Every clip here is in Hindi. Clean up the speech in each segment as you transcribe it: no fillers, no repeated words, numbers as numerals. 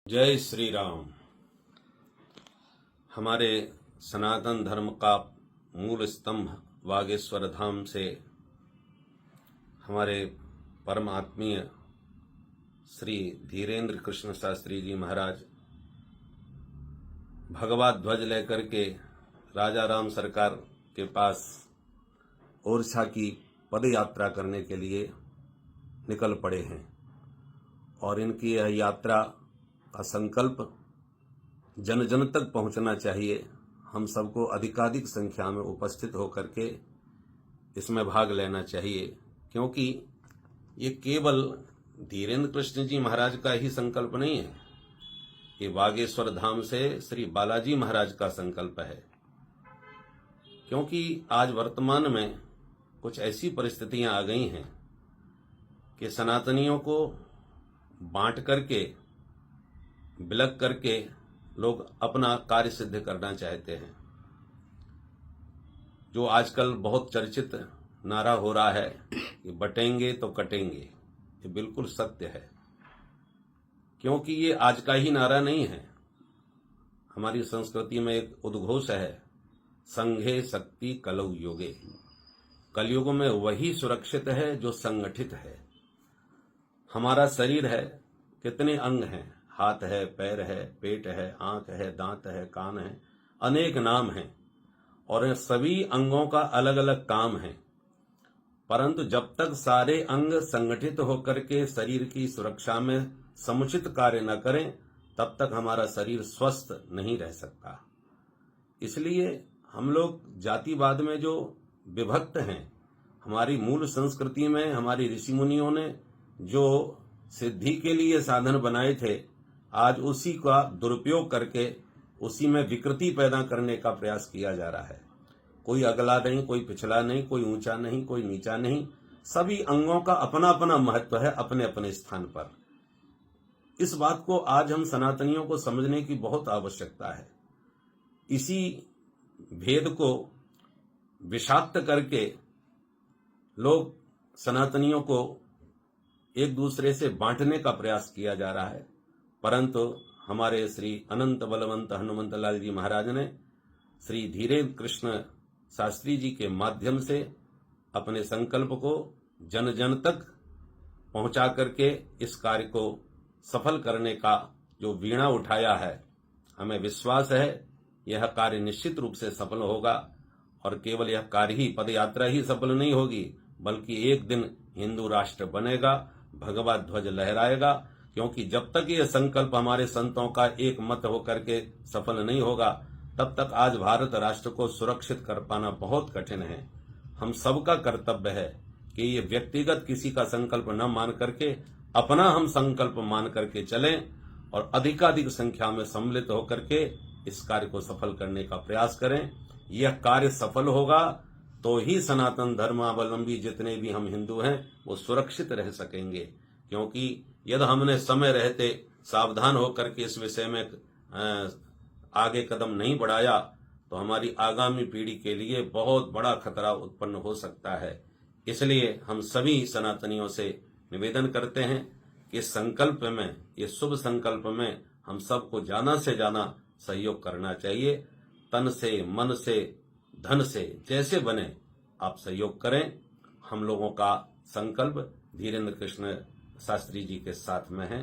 जय श्री राम। हमारे सनातन धर्म का मूल स्तंभ वागेश्वर धाम से हमारे परम आत्मीय श्री धीरेन्द्र कृष्ण शास्त्री जी महाराज भगवा ध्वज लेकर के राजा राम सरकार के पास ओरछा की पद यात्रा करने के लिए निकल पड़े हैं और इनकी यह यात्रा का संकल्प जन जन तक पहुंचना चाहिए। हम सबको अधिकाधिक संख्या में उपस्थित होकर के इसमें भाग लेना चाहिए, क्योंकि ये केवल धीरेन्द्र कृष्ण जी महाराज का ही संकल्प नहीं है, ये बागेश्वर धाम से श्री बालाजी महाराज का संकल्प है। क्योंकि आज वर्तमान में कुछ ऐसी परिस्थितियां आ गई हैं कि सनातनियों को बांट करके विलग करके लोग अपना कार्य सिद्ध करना चाहते हैं। जो आजकल बहुत चर्चित नारा हो रहा है कि बटेंगे तो कटेंगे, ये बिल्कुल सत्य है, क्योंकि ये आज का ही नारा नहीं है। हमारी संस्कृति में एक उद्घोष है, संघे शक्ति कलौ योगे। कलयुग में वही सुरक्षित है जो संगठित है। हमारा शरीर है, कितने अंग हैं, हाथ है, पैर है, पेट है, आंख है, दांत है, कान है, अनेक नाम हैं और सभी अंगों का अलग अलग काम है। परंतु जब तक सारे अंग संगठित होकर के शरीर की सुरक्षा में समुचित कार्य न करें, तब तक हमारा शरीर स्वस्थ नहीं रह सकता। इसलिए हम लोग जातिवाद में जो विभक्त हैं, हमारी मूल संस्कृति में हमारी ऋषि मुनियों ने जो सिद्धि के लिए साधन बनाए थे, आज उसी का दुरुपयोग करके उसी में विकृति पैदा करने का प्रयास किया जा रहा है। कोई अगला नहीं, कोई पिछला नहीं, कोई ऊंचा नहीं, कोई नीचा नहीं, सभी अंगों का अपना अपना महत्व है अपने अपने स्थान पर। इस बात को आज हम सनातनियों को समझने की बहुत आवश्यकता है। इसी भेद को विषाक्त करके लोग सनातनियों को एक दूसरे से बांटने का प्रयास किया जा रहा है। परंतु हमारे श्री अनंत बलवंत हनुमंत लाल जी महाराज ने श्री धीरेन्द्र कृष्ण शास्त्री जी के माध्यम से अपने संकल्प को जन जन तक पहुंचा करके इस कार्य को सफल करने का जो वीणा उठाया है, हमें विश्वास है यह कार्य निश्चित रूप से सफल होगा। और केवल यह कार्य ही, पद यात्रा ही सफल नहीं होगी, बल्कि एक दिन हिंदू राष्ट्र बनेगा, भगवा ध्वज लहराएगा। क्योंकि जब तक ये संकल्प हमारे संतों का एक मत होकर के सफल नहीं होगा, तब तक आज भारत राष्ट्र को सुरक्षित कर पाना बहुत कठिन है। हम सबका कर्तव्य है कि ये व्यक्तिगत किसी का संकल्प न मान करके अपना हम संकल्प मान करके चलें और अधिकाधिक संख्या में सम्मिलित होकर के इस कार्य को सफल करने का प्रयास करें। यह कार्य सफल होगा तो ही सनातन धर्मावलंबी जितने भी हम हिंदू हैं वो सुरक्षित रह सकेंगे। क्योंकि यदि हमने समय रहते सावधान होकर के इस विषय में आगे कदम नहीं बढ़ाया, तो हमारी आगामी पीढ़ी के लिए बहुत बड़ा खतरा उत्पन्न हो सकता है। इसलिए हम सभी सनातनियों से निवेदन करते हैं कि इस संकल्प में, ये शुभ संकल्प में हम सबको ज्यादा से ज्यादा सहयोग करना चाहिए। तन से, मन से, धन से, जैसे बने आप सहयोग करें। हम लोगों का संकल्प धीरेन्द्र कृष्ण शास्त्री जी के साथ में है,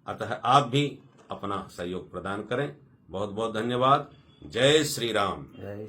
अतः आप भी अपना सहयोग प्रदान करें। बहुत बहुत धन्यवाद। जय श्री राम। जय